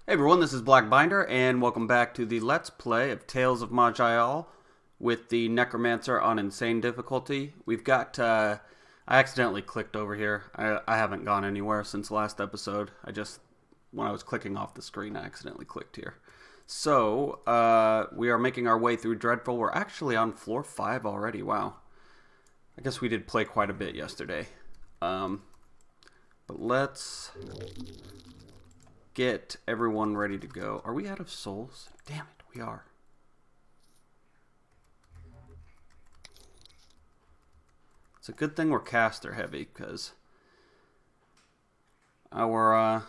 Hey everyone, this is Black Binder, and welcome back to the Let's Play of Tales of Maj'eyal with the Necromancer on Insane difficulty. We've got, I accidentally clicked over here. I haven't gone anywhere since last episode. When I was clicking off the screen, I accidentally clicked here. So, we are making our way through Dreadful. We're actually on floor 5 already, wow. I guess we did play quite a bit yesterday. But let's get everyone ready to go. Are we out of souls? Damn it, we are. It's a good thing we're caster heavy, because our,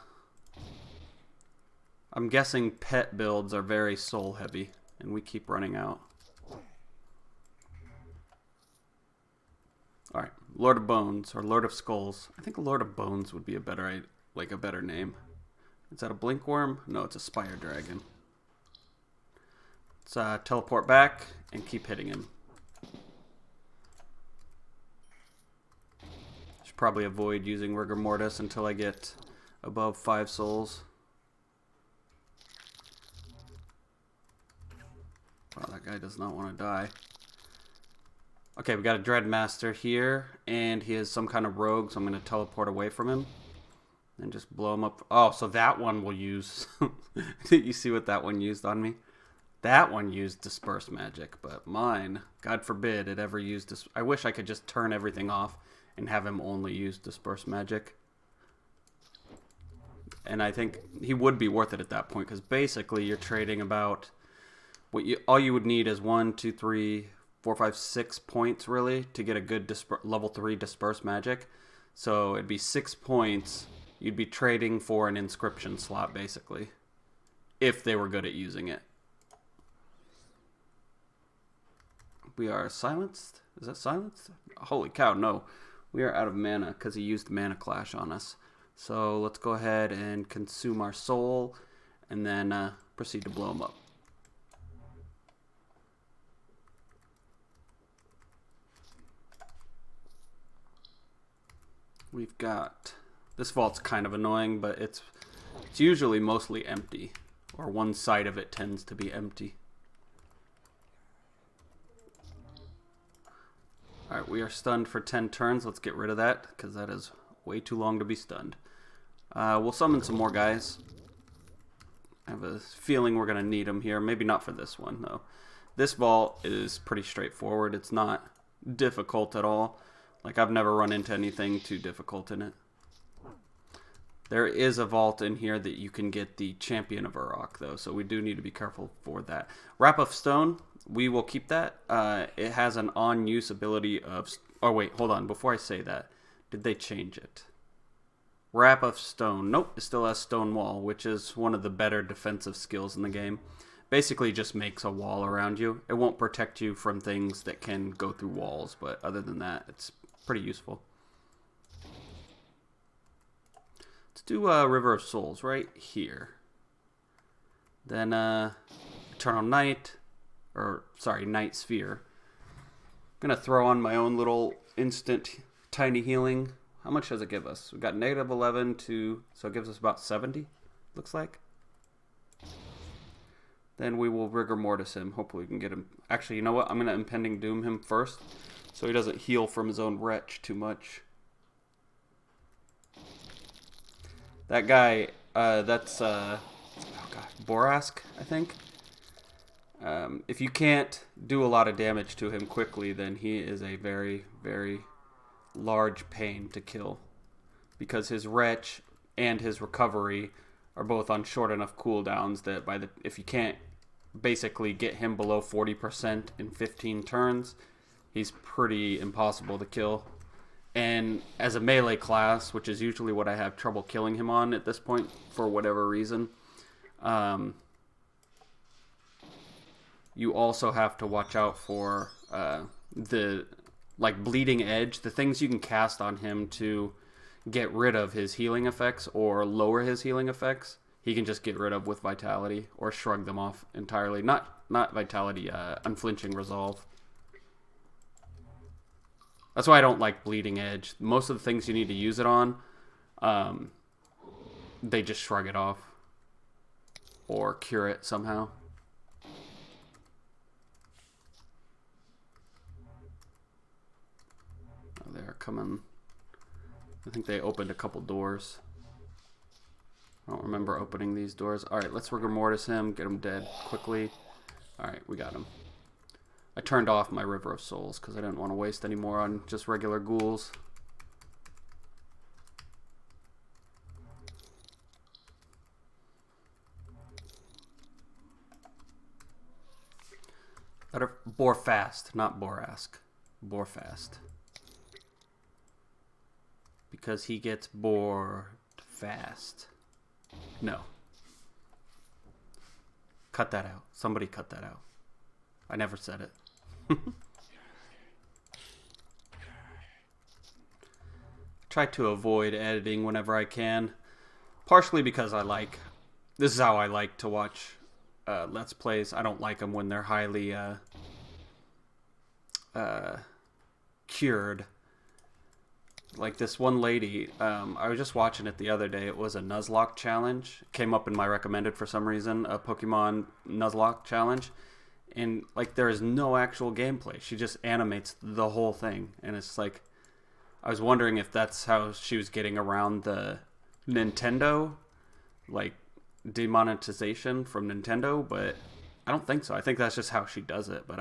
I'm guessing pet builds are very soul heavy, and we keep running out. Alright, Lord of Bones, or Lord of Skulls. I think Lord of Bones would be a better name. Is that a blinkworm? No, it's a spire dragon. Let's teleport back and keep hitting him. Should probably avoid using rigor mortis until I get above 5 souls. Wow, that guy does not want to die. Okay, we got a Dreadmaster here, and he is some kind of rogue, so I'm going to teleport away from him. And just blow him up. Oh, so that one will use... Did you see what that one used on me? That one used Disperse Magic, but mine, God forbid it ever used... I wish I could just turn everything off and have him only use Disperse Magic. And I think he would be worth it at that point, because basically you're trading about... all you would need is 1, 2, 3, 4, 5, 6 points, really, to get a good level 3 Disperse Magic. So it'd be 6 points... You'd be trading for an inscription slot, basically, if they were good at using it. We are silenced? Is that silenced? Holy cow, no. We are out of mana because he used Mana Clash on us. So let's go ahead and consume our soul and then proceed to blow him up. We've got... This vault's kind of annoying, but it's usually mostly empty. Or one side of it tends to be empty. Alright, we are stunned for 10 turns. Let's get rid of that, because that is way too long to be stunned. We'll summon some more guys. I have a feeling we're going to need them here. Maybe not for this one, though. This vault is pretty straightforward. It's not difficult at all. Like, I've never run into anything too difficult in it. There is a vault in here that you can get the Champion of Uruk, though, so we do need to be careful for that. Wrap of Stone, we will keep that. It has an on-use ability of... Oh, wait, hold on. Before I say that, did they change it? Wrap of Stone. Nope, it still has Stone Wall, which is one of the better defensive skills in the game. Basically just makes a wall around you. It won't protect you from things that can go through walls, but other than that, it's pretty useful. Let's do River of Souls right here. Then Eternal Night, Night Sphere. I'm going to throw on my own little instant tiny healing. How much does it give us? We've got negative 11 to, so it gives us about 70, looks like. Then we will Rigor Mortis him. Hopefully we can get him. Actually, you know what? I'm going to Impending Doom him first, so he doesn't heal from his own wretch too much. That guy, that's, oh god, Borask, I think. If you can't do a lot of damage to him quickly, then he is a very, very large pain to kill. Because his Wretch and his Recovery are both on short enough cooldowns that if you can't basically get him below 40% in 15 turns, he's pretty impossible to kill. And as a melee class, which is usually what I have trouble killing him on at this point for whatever reason, you also have to watch out for the Bleeding Edge, the things you can cast on him to get rid of his healing effects or lower his healing effects. He can just get rid of with Vitality or shrug them off entirely. Not Vitality, Unflinching Resolve. That's why I don't like Bleeding Edge. Most of the things you need to use it on, they just shrug it off. or cure it somehow. Oh, they're coming. I think they opened a couple doors. I don't remember opening these doors. Alright, let's rigor mortis him. Get him dead quickly. Alright, we got him. I turned off my River of Souls because I didn't want to waste any more on just regular ghouls. Better bore fast, not bore-ask. Bore fast. Because he gets bored fast. No. Cut that out. Somebody cut that out. I never said it. Try to avoid editing whenever I can. Partially because this is how I like to watch Let's Plays. I don't like them when they're highly cured. Like this one lady, I was just watching it the other day. It was a Nuzlocke challenge. It came up in my recommended for some reason, a Pokemon Nuzlocke challenge. And like there is no actual gameplay. She just animates the whole thing. And it's like, I was wondering if that's how she was getting around the Nintendo, like demonetization from Nintendo, but I don't think so. I think that's just how she does it. But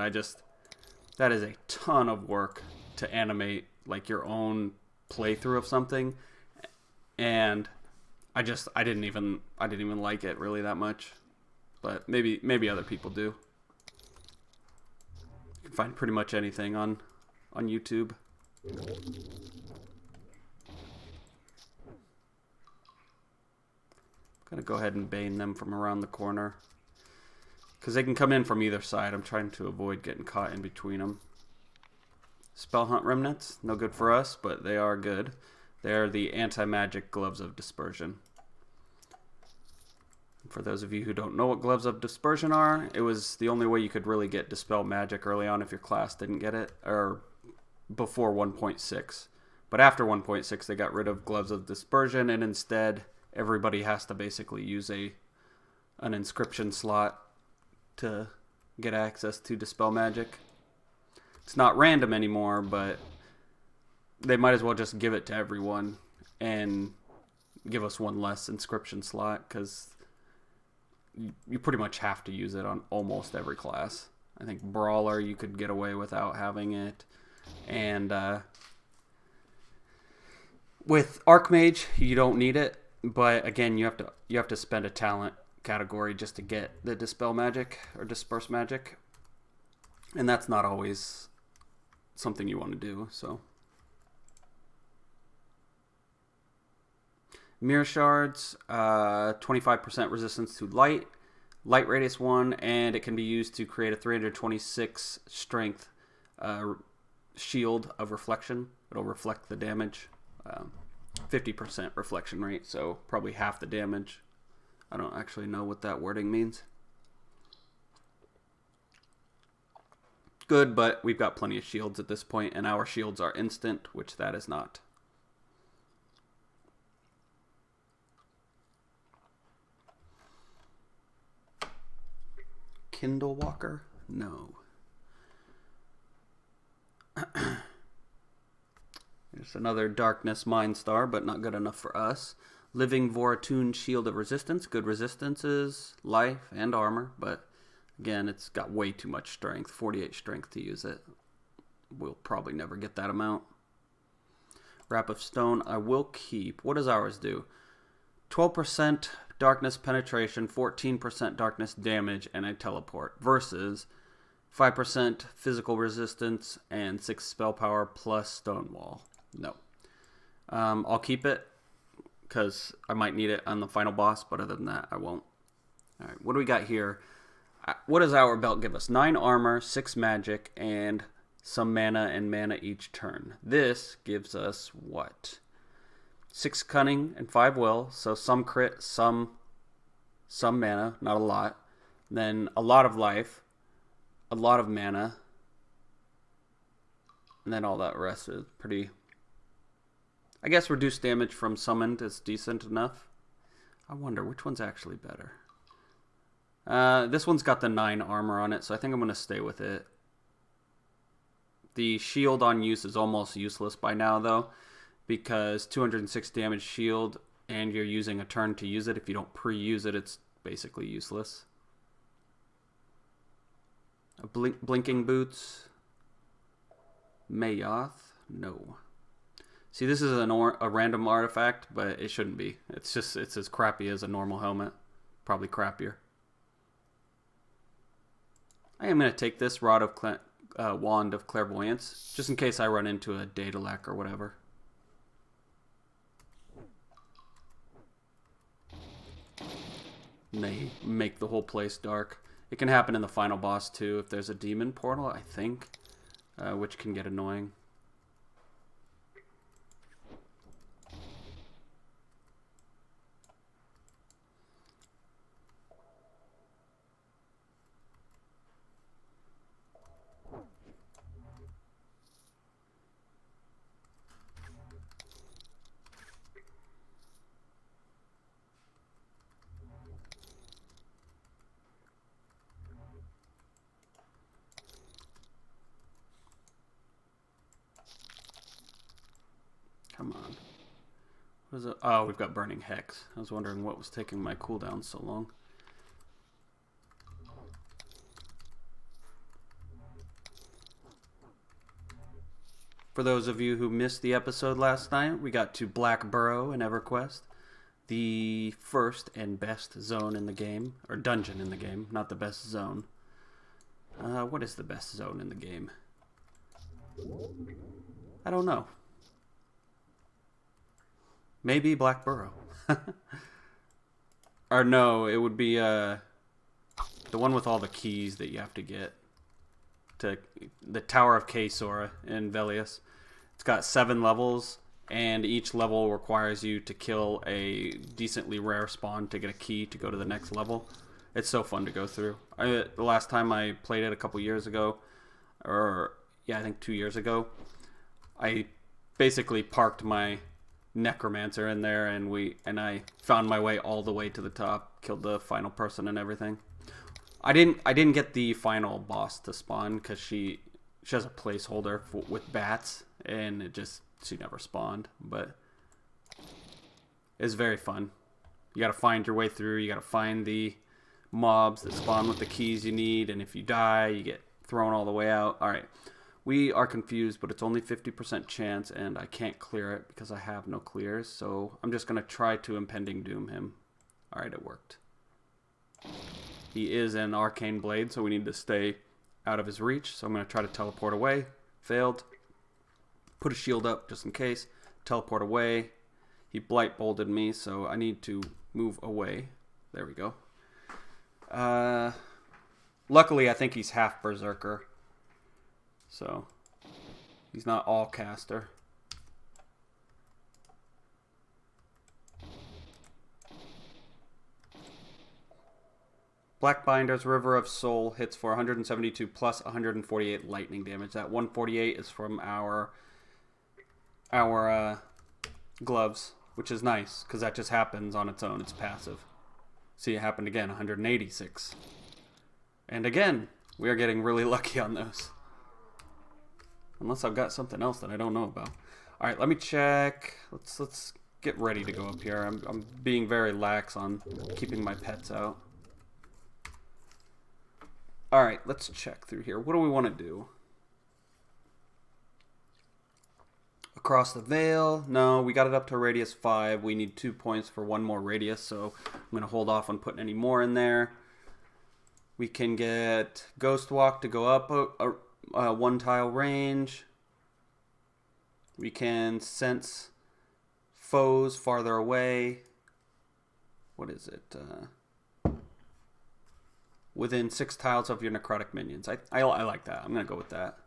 that is a ton of work to animate like your own playthrough of something, and I didn't even like it really that much, but maybe other people do. You can find pretty much anything on YouTube. Gonna go ahead and bane them from around the corner because they can come in from either side. I'm trying to avoid getting caught in between them. Spell Hunt Remnants, no good for us, but they are good. They are the anti-magic Gloves of Dispersion. For those of you who don't know what Gloves of Dispersion are, it was the only way you could really get Dispel Magic early on if your class didn't get it, or before 1.6. But after 1.6, they got rid of Gloves of Dispersion, and instead, everybody has to basically use an inscription slot to get access to Dispel Magic. It's not random anymore, but they might as well just give it to everyone and give us one less inscription slot, because you pretty much have to use it on almost every class. I think Brawler you could get away without having it, and with Archmage you don't need it, but again you have to spend a talent category just to get the Dispel Magic or Disperse Magic, and that's not always something you want to do. So Mirror Shards, 25% resistance to light radius 1, and it can be used to create a 326 strength shield of reflection. It'll reflect the damage. 50% reflection rate, so probably half the damage. I don't actually know what that wording means. Good, but we've got plenty of shields at this point, and our shields are instant, which that is not. Kindle Walker? No. There's another Darkness Mind Star, but not good enough for us. Living Voratune Shield of Resistance. Good resistances, life, and armor, but again, it's got way too much strength. 48 strength to use it. We'll probably never get that amount. Wrap of Stone, I will keep. What does ours do? 12% darkness penetration, 14% darkness damage, and a teleport. Versus 5% physical resistance and 6 spell power plus Stonewall. No. I'll keep it because I might need it on the final boss, but other than that, I won't. Alright, what do we got here? What does our belt give us? 9 armor, 6 magic, and some mana and mana each turn. This gives us what? 6 cunning and 5 will, so some crit, some mana, not a lot. Then a lot of life, a lot of mana, and then all that rest is pretty... I guess reduced damage from summoned is decent enough. I wonder which one's actually better. This one's got the 9 armor on it, so I think I'm going to stay with it. The shield on use is almost useless by now, though, because 206 damage shield, and you're using a turn to use it. If you don't pre-use it, it's basically useless. Blinking boots. Maj'eyal? No. See, this is a random artifact, but it shouldn't be. It's as crappy as a normal helmet. Probably crappier. I am going to take this Wand of Clairvoyance, just in case I run into a data lack or whatever. And they make the whole place dark. It can happen in the final boss too if there's a demon portal, I think, which can get annoying. Come on. What is it? Oh, we've got Burning Hex. I was wondering what was taking my cooldown so long. For those of you who missed the episode last night, we got to Black Burrow in EverQuest. The first and best zone in the game. Or dungeon in the game, not the best zone. What is the best zone in the game? I don't know. Maybe Black Burrow. Or no, it would be the one with all the keys that you have to get. To the Tower of Kaysora in Velius. It's got 7 levels, and each level requires you to kill a decently rare spawn to get a key to go to the next level. It's so fun to go through. The last time I played it a couple years ago, or yeah, I think 2 years ago, I basically parked my Necromancer in there, and I found my way all the way to the top, killed the final person and everything. I didn't get the final boss to spawn because she has a placeholder with bats, and she never spawned, but it's very fun. You got to find your way through. You got to find the mobs that spawn with the keys you need, and if you die, you get thrown all the way out. All right. We are confused, but it's only 50% chance, and I can't clear it because I have no clears, so I'm just going to try to Impending Doom him. Alright, it worked. He is an Arcane Blade, so we need to stay out of his reach, so I'm going to try to teleport away. Failed. Put a shield up just in case. Teleport away. He Blight Bolted me, so I need to move away. There we go. Luckily, I think he's half Berserker. So, he's not all caster. Blackbinder's River of Soul hits for 172 plus 148 lightning damage. That 148 is from our gloves, which is nice, because that just happens on its own. It's passive. See, it happened again, 186. And again, we are getting really lucky on those. Unless I've got something else that I don't know about. All right, let me check. Let's get ready to go up here. I'm being very lax on keeping my pets out. All right, let's check through here. What do we want to do? Across the Veil? No, we got it up to radius 5. We need 2 points for 1 more radius, so I'm going to hold off on putting any more in there. We can get Ghost Walk to go up 1 tile range. We can sense foes farther away. What is it? Within 6 tiles of your necrotic minions. I like that. I'm going to go with that.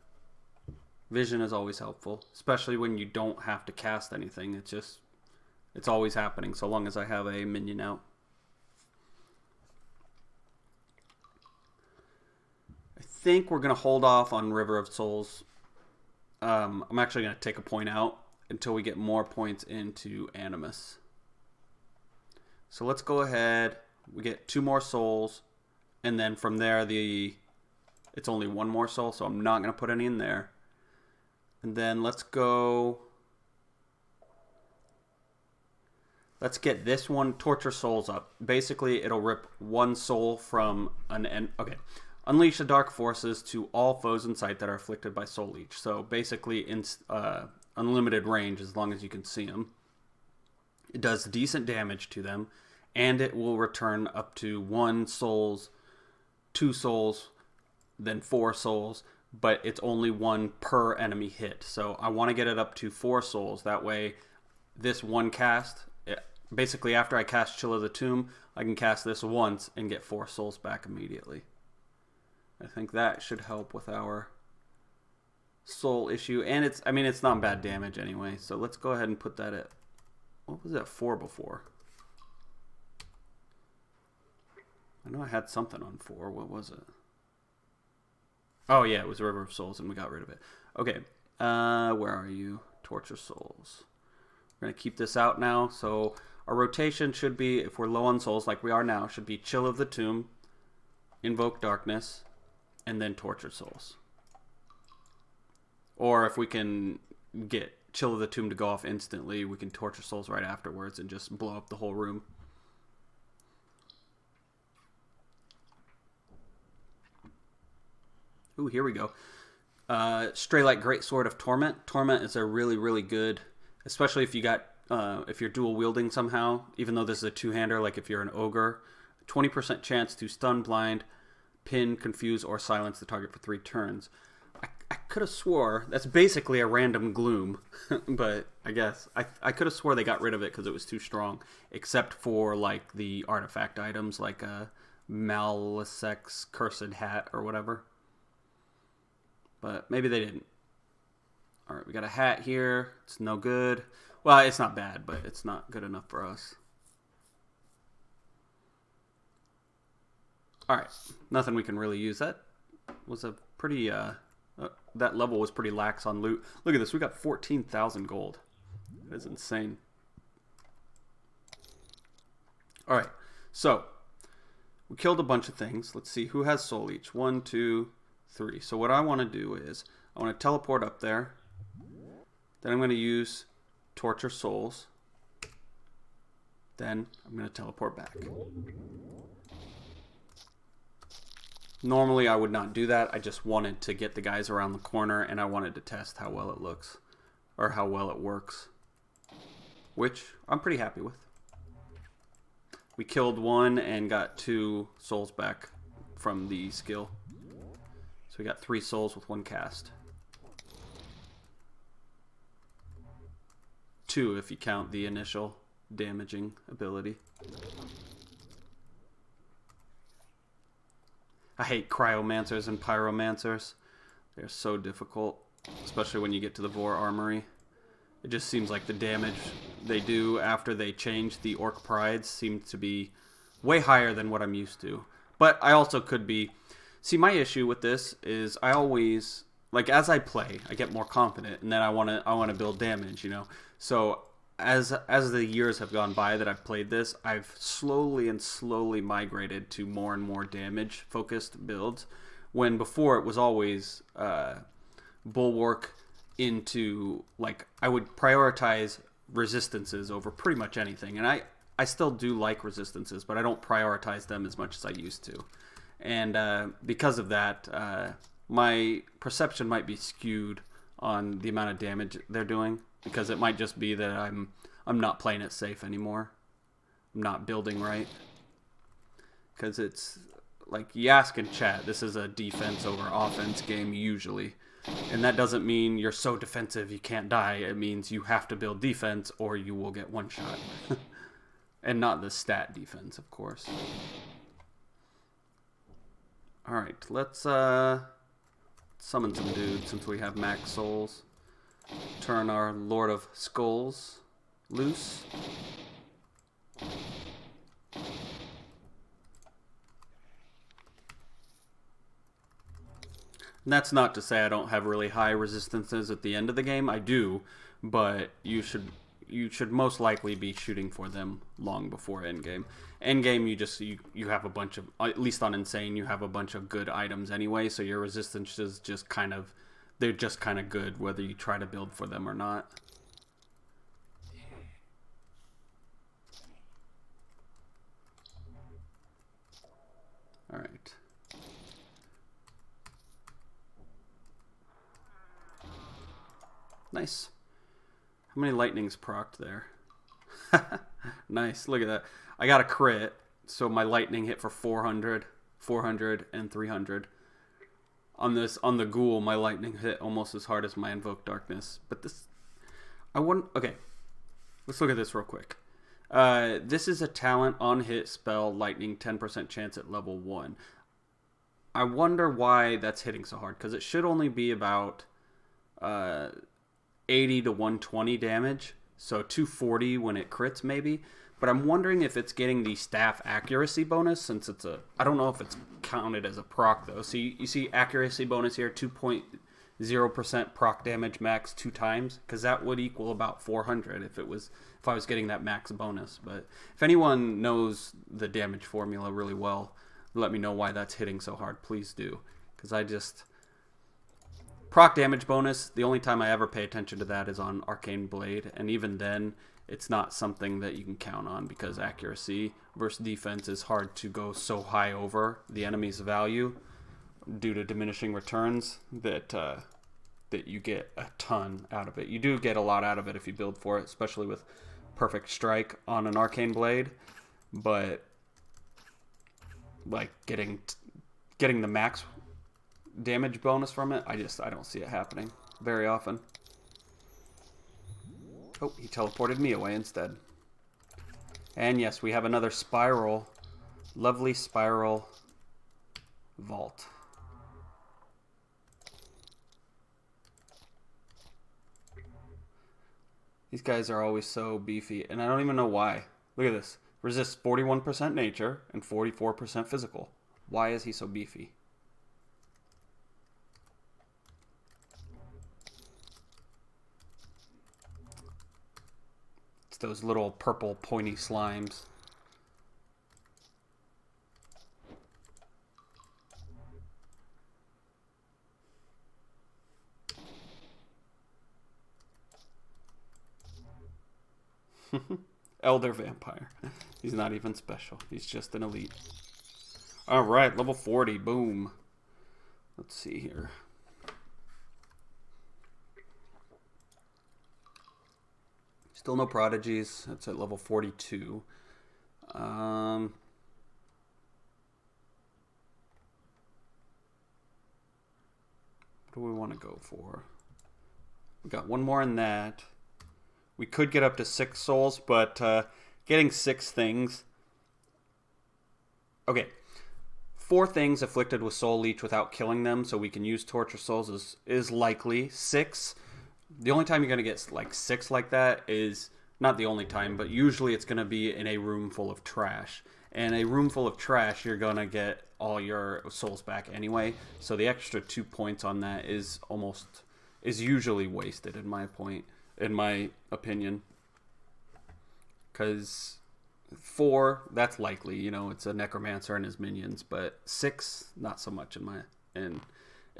Vision is always helpful, especially when you don't have to cast anything. It's always happening so long as I have a minion out. I think we're going to hold off on River of Souls. I'm actually going to take a point out until we get more points into Animus. So let's go ahead. We get 2 more souls. And then from there, it's only one more soul, so I'm not going to put any in there. And then let's go... Let's get this one, Torture Souls, up. Basically, it'll rip one soul from an end. Okay. Unleash the dark forces to all foes in sight that are afflicted by soul leech. So basically, in unlimited range as long as you can see them. It does decent damage to them, and it will return up to 1 souls, 2 souls, then 4 souls, but it's only 1 per enemy hit. So I want to get it up to 4 souls. That way, this one cast... Basically, after I cast Chill of the Tomb, I can cast this once and get 4 souls back immediately. I think that should help with our soul issue. And it's not bad damage anyway. So let's go ahead and put that at... What was that 4 before? I know I had something on 4. What was it? Oh, yeah, it was River of Souls, and we got rid of it. Okay, where are you? Torture Souls. We're going to keep this out now, so... Our rotation should be, if we're low on souls like we are now, should be Chill of the Tomb, Invoke Darkness, and then Torture Souls. Or if we can get Chill of the Tomb to go off instantly, we can Torture Souls right afterwards and just blow up the whole room. Ooh, here we go. Straylight Greatsword of Torment. Torment is a really, really good, especially if you got... if you're dual wielding somehow, even though this is a two-hander, like if you're an ogre, 20% chance to stun, blind, pin, confuse, or silence the target for 3 turns. I could have swore that's basically a random gloom, but I guess I could have swore they got rid of it because it was too strong, except for like the artifact items like a Malisex Cursed Hat or whatever. But maybe they didn't. All right, we got a hat here. It's no good. Well, it's not bad, but it's not good enough for us. Alright, nothing we can really use. That was a pretty, that level was pretty lax on loot. Look at this, we got 14,000 gold. That is insane. Alright, so, we killed a bunch of things. Let's see, who has soul each? 1, 2, 3. So what I want to do is, I want to teleport up there. Then I'm going to use... Torture Souls. Then I'm going to teleport back. Normally I would not do that. I just wanted to get the guys around the corner and I wanted to test how well it looks. Or how well it works. Which I'm pretty happy with. We killed 1 and got 2 souls back from the skill. So we got 3 souls with 1 cast. 2 if you count the initial damaging ability. I hate cryomancers and pyromancers. They're so difficult, especially when you get to the Vor Armory. It just seems like the damage they do after they change the Orc Prides seems to be way higher than what I'm used to. But I also could be... See, my issue with this is I always... Like, as I play, I get more confident, and then I want to build damage, you know? So, as the years have gone by that I've played this, I've slowly migrated to more and more damage-focused builds, when before it was always Bulwark into, like, I would prioritize resistances over pretty much anything, and I still do like resistances, but I don't prioritize them as much as I used to. And because of that... my perception might be skewed on the amount of damage they're doing, because it might just be that I'm not playing it safe anymore. I'm not building right. Because it's like you ask in chat, this is a defense over offense game usually. And that doesn't mean you're so defensive you can't die. It means you have to build defense or you will get one shot. And not the stat defense, of course. Alright, let's summon some dudes since we have max souls. Turn our Lord of Skulls loose. And that's not to say I don't have really high resistances at the end of the game. I do, but you you should most likely be shooting for them long before endgame. Endgame, you have a bunch of, at least on Insane, you have a bunch of good items anyway, so your resistance is just kind of, they're just kind of good whether you try to build for them or not. Alright. Nice. How many lightnings procced there? Nice. Look at that. I got a crit, so my lightning hit for 400, 400, and 300. On the ghoul, my lightning hit almost as hard as my Invoke Darkness. But this... Okay. Let's look at this real quick. This is a talent on hit spell, lightning, 10% chance at level 1. I wonder why that's hitting so hard, because it should only be about 80 to 120 damage, so 240 when it crits maybe. But I'm wondering if it's getting the staff accuracy bonus, since it's a... I don't know if it's counted as a proc, though. So you see accuracy bonus here, 2.0% proc damage max 2 times, because that would equal about 400 if I was getting that max bonus. But if anyone knows the damage formula really well, let me know why that's hitting so hard. Please do, because I just... Proc damage bonus, the only time I ever pay attention to that is on Arcane Blade, and even then, it's not something that you can count on, because accuracy versus defense is hard to go so high over the enemy's value due to diminishing returns that that you get a ton out of it. You do get a lot out of it if you build for it, especially with Perfect Strike on an Arcane Blade, but like getting the max damage bonus from it, I don't see it happening very often. Oh, he teleported me away instead. And yes, we have another spiral. Lovely spiral vault. These guys are always so beefy, and I don't even know why. Look at this. Resists 41% nature and 44% physical. Why is he so beefy? It's those little purple pointy slimes. Elder Vampire. He's not even special. He's just an elite. Alright, level 40. Boom. Let's see here. Still no prodigies. That's at level 42. What do we want to go for? We got one more in that. We could get up to 6 souls, but getting 6 things... Okay. 4 things afflicted with Soul Leech without killing them, so we can use Torture Souls is likely. 6... The only time you're going to get like 6 like that is... Not the only time, but usually it's going to be in a room full of trash. And a room full of trash, you're going to get all your souls back anyway. So the extra 2 points on that is usually wasted in my opinion. Because 4, that's likely, you know, it's a Necromancer and his minions, but 6, not so much in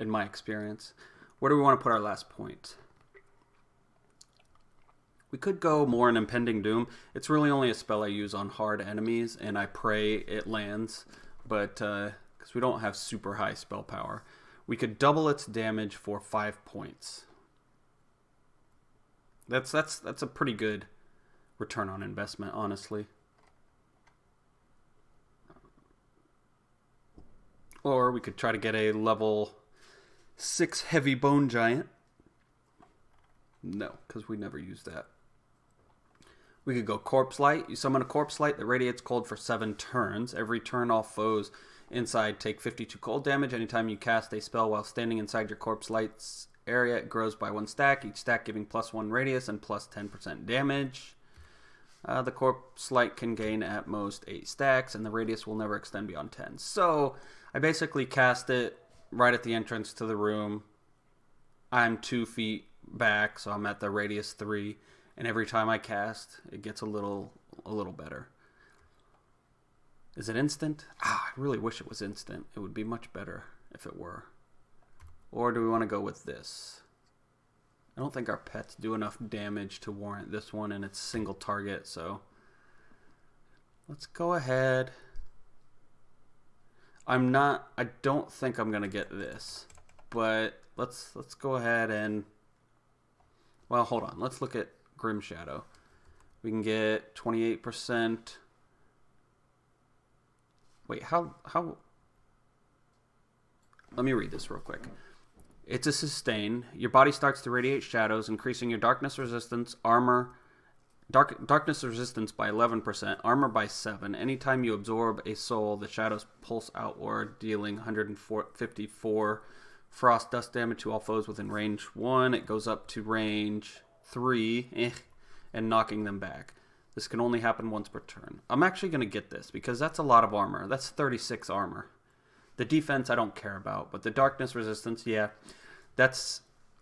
my experience. Where do we want to put our last point? We could go more in Impending Doom. It's really only a spell I use on hard enemies, and I pray it lands, but because we don't have super high spell power. We could double its damage for 5 points. That's a pretty good return on investment, honestly. Or we could try to get a level 6 heavy bone giant. No, because we never use that. We could go Corpse Light. You summon a Corpse Light that radiates cold for 7 turns. Every turn, all foes inside take 52 cold damage. Anytime you cast a spell while standing inside your Corpse Light's area, it grows by 1 stack. Each stack giving +1 radius and plus 10% damage. The Corpse Light can gain at most 8 stacks, and the radius will never extend beyond 10. So I basically cast it right at the entrance to the room. I'm 2 feet back, so I'm at the radius 3. And every time I cast, it gets a little better. Is it instant? I really wish it was instant. It would be much better if it were. Or do we want to go with this? I don't think our pets do enough damage to warrant this one, and it's single target, so let's go ahead. I don't think I'm gonna get this, but let's go ahead and, well, hold on. Let's look at Grim Shadow. We can get 28%. Wait, how? Let me read this real quick. It's a sustain. Your body starts to radiate shadows, increasing your darkness resistance, darkness resistance by 11%, armor by 7. Anytime you absorb a soul, the shadows pulse outward, dealing 154 frost dust damage to all foes within range 1. It goes up to range 3, and knocking them back. This can only happen once per turn. I'm actually going to get this because that's a lot of armor. That's 36 armor. The defense I don't care about, but the darkness resistance, yeah,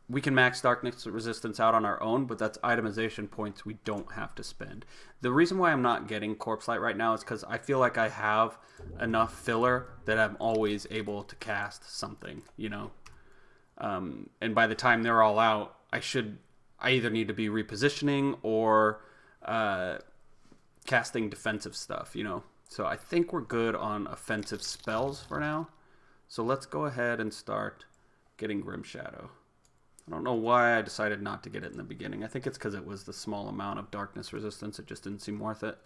we can max darkness resistance out on our own, but that's itemization points we don't have to spend. The reason why I'm not getting Corpse Light right now is because I feel like I have enough filler that I'm always able to cast something, you know. And by the time they're all out, I either need to be repositioning or casting defensive stuff, you know. So I think we're good on offensive spells for now. So let's go ahead and start getting Grim Shadow. I don't know why I decided not to get it in the beginning. I think it's because it was the small amount of darkness resistance. It just didn't seem worth it.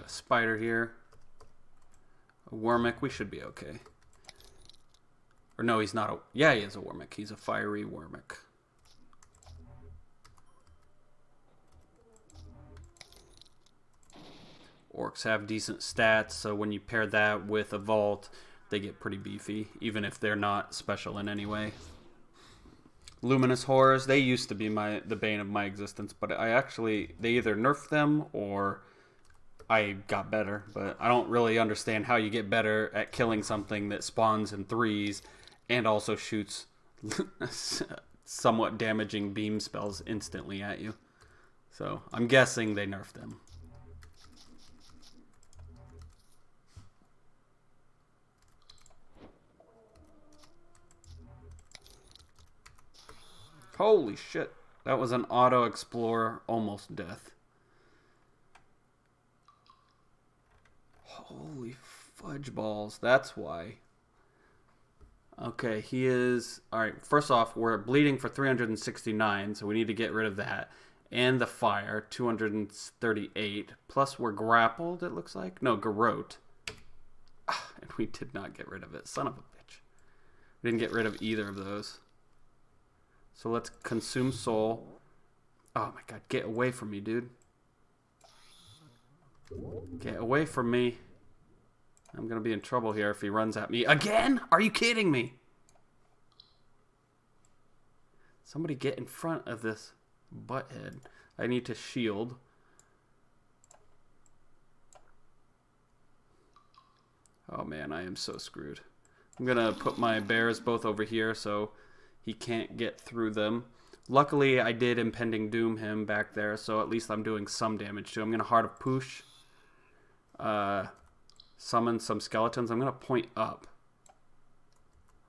Spider here. A Wormick. We should be okay. Or no, he's not yeah, he is a Wormick. He's a fiery Wormick. Orcs have decent stats, so when you pair that with a Vault, they get pretty beefy, even if they're not special in any way. Luminous Horrors, they used to be the bane of my existence, but they either nerfed them or I got better, but I don't really understand how you get better at killing something that spawns in 3s and also shoots somewhat damaging beam spells instantly at you. So I'm guessing they nerfed them. Holy shit. That was an auto explorer almost death. Holy fudge balls. That's why. Okay, he is... Alright, first off, we're bleeding for 369, so we need to get rid of that. And the fire, 238. Plus we're grappled, it looks like. No, garrote. And we did not get rid of it. Son of a bitch. We didn't get rid of either of those. So let's consume soul. Oh my god, get away from me, dude. Get away from me. I'm going to be in trouble here if he runs at me. Again? Are you kidding me? Somebody get in front of this butthead. I need to shield. Oh man, I am so screwed. I'm going to put my bears both over here so he can't get through them. Luckily, I did Impending Doom him back there, so at least I'm doing some damage to him. I'm going to Heart of Poosh. Summon some skeletons. I'm going to point up.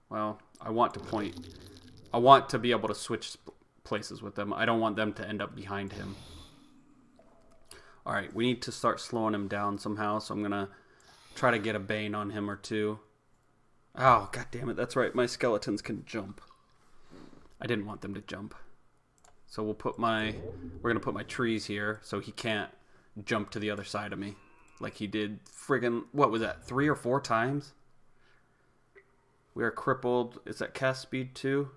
Well, I want to be able to switch places with them. I don't want them to end up behind him. Alright, we need to start slowing him down somehow, so I'm going to try to get a Bane on him or two. Oh, god damn it. That's right. My skeletons can jump. I didn't want them to jump. So we're going to put my trees here so he can't jump to the other side of me. Like he did friggin', what was that, 3 or 4 times? We are crippled. Is that cast speed too?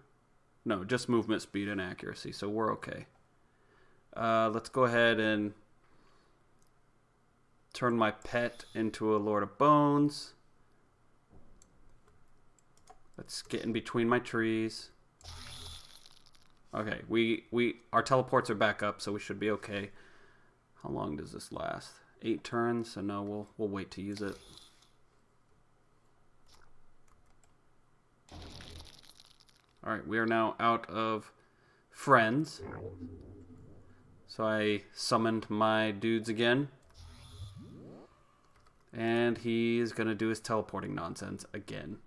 No, just movement speed and accuracy, so we're okay. Let's go ahead and turn my pet into a Lord of Bones. Let's get in between my trees. Okay, our teleports are back up, so we should be okay. How long does this last? 8 turns, so no, we'll wait to use it. Alright, we are now out of friends. So I summoned my dudes again. And he's going to do his teleporting nonsense again.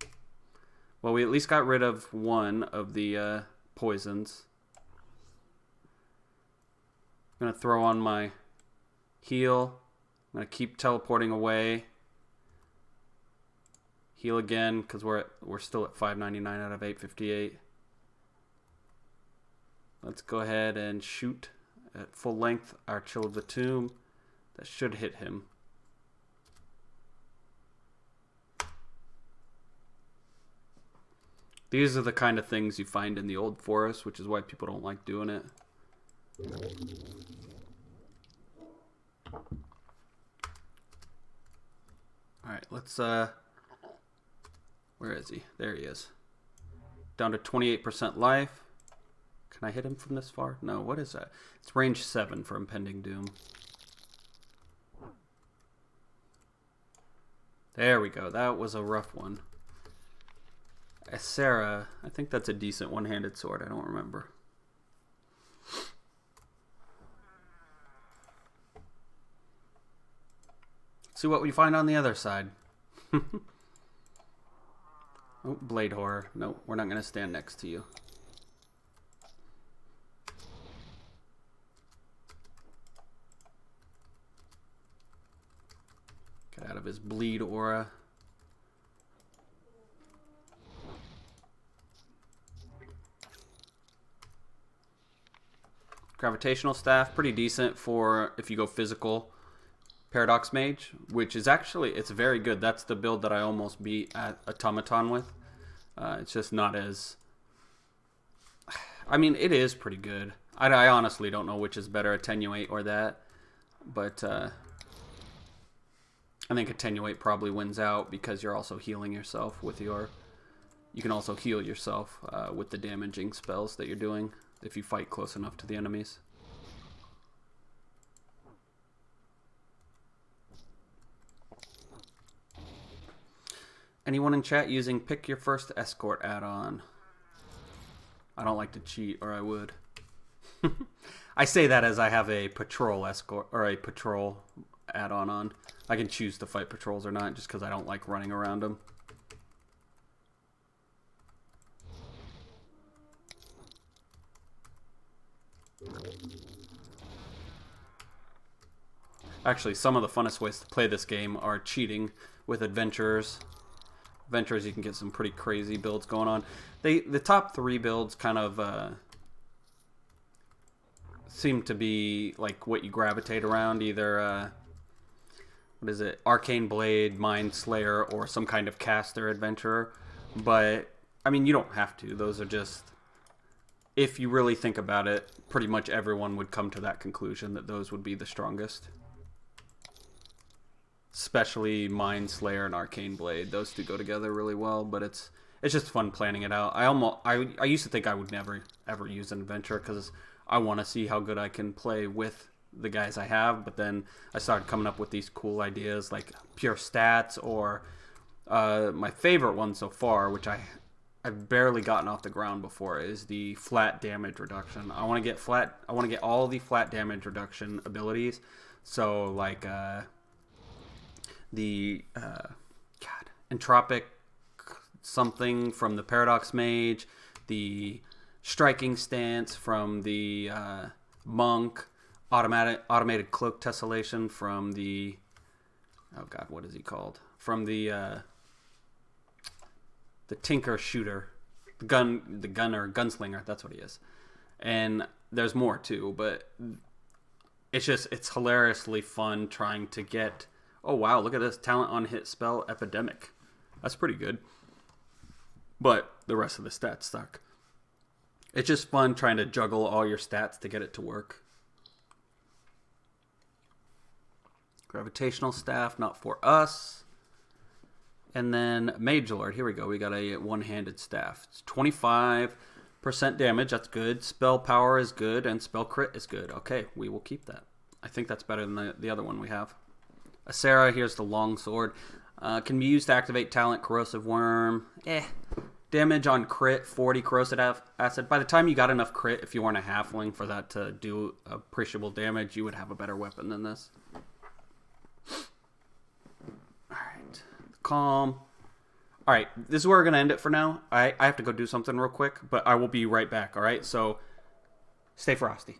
Well, we at least got rid of one of the poisons. I'm going to throw on my heal. I'm going to keep teleporting away. Heal again, because we're still at 599 out of 858. Let's go ahead and shoot at full length our Chill of the Tomb. That should hit him. These are the kind of things you find in the old forest, which is why people don't like doing it. Alright, let's, where is he? There he is. Down to 28% life. Can I hit him from this far? No, what is that? It's range 7 for Impending Doom. There we go. That was a rough one. Sarah, I think that's a decent one-handed sword. I don't remember. See what we find on the other side. Oh, blade horror. No, we're not going to stand next to you. Get out of his bleed aura. Gravitational staff, pretty decent for if you go physical. Paradox Mage, which is actually, it's very good. That's the build that I almost beat at Automaton with. It's just not as... I mean, it is pretty good. I honestly don't know which is better, Attenuate or that. But I think Attenuate probably wins out because you're also healing yourself with your... You can also heal yourself with the damaging spells that you're doing if you fight close enough to the enemies. Anyone in chat using Pick Your First Escort add-on? I don't like to cheat, or I would. I say that as I have a patrol escort or a patrol add-on on. I can choose to fight patrols or not just because I don't like running around them. Actually, some of the funnest ways to play this game are cheating with adventurers. Adventurers, you can get some pretty crazy builds going on. The top 3 builds kind of seem to be like what you gravitate around. Either, what is it? Arcane Blade, Mind Slayer, or some kind of caster adventurer. But, I mean, you don't have to. Those are just... If you really think about it, pretty much everyone would come to that conclusion that those would be the strongest. Especially Mind Slayer and Arcane Blade. Those two go together really well, but it's just fun planning it out. I used to think I would never ever use an adventure because I want to see how good I can play with the guys I have, but then I started coming up with these cool ideas like pure stats or my favorite one so far, which I've barely gotten off the ground before, is the flat damage reduction. I want to get all the flat damage reduction abilities. So like the entropic something from the Paradox Mage, the striking stance from the monk, automated cloak tessellation from the what is he called? From the Tinker Shooter, the gunner, gunslinger. That's what he is. And there's more too, but it's hilariously fun trying to get. Oh wow, look at this talent on hit spell Epidemic. That's pretty good. But the rest of the stats suck. It's just fun trying to juggle all your stats to get it to work. Gravitational Staff, not for us. And then Maj'eyal, here we go. We got a one-handed staff. It's 25% damage, that's good. Spell power is good, and spell crit is good. Okay, we will keep that. I think that's better than the other one we have. Asera, here's the longsword. Can be used to activate talent Corrosive Worm. Damage on crit, 40 corrosive acid. By the time you got enough crit, if you weren't a halfling, for that to do appreciable damage, you would have a better weapon than this. Alright. Calm. Alright, this is where we're going to end it for now. I have to go do something real quick, but I will be right back, alright? So, stay frosty.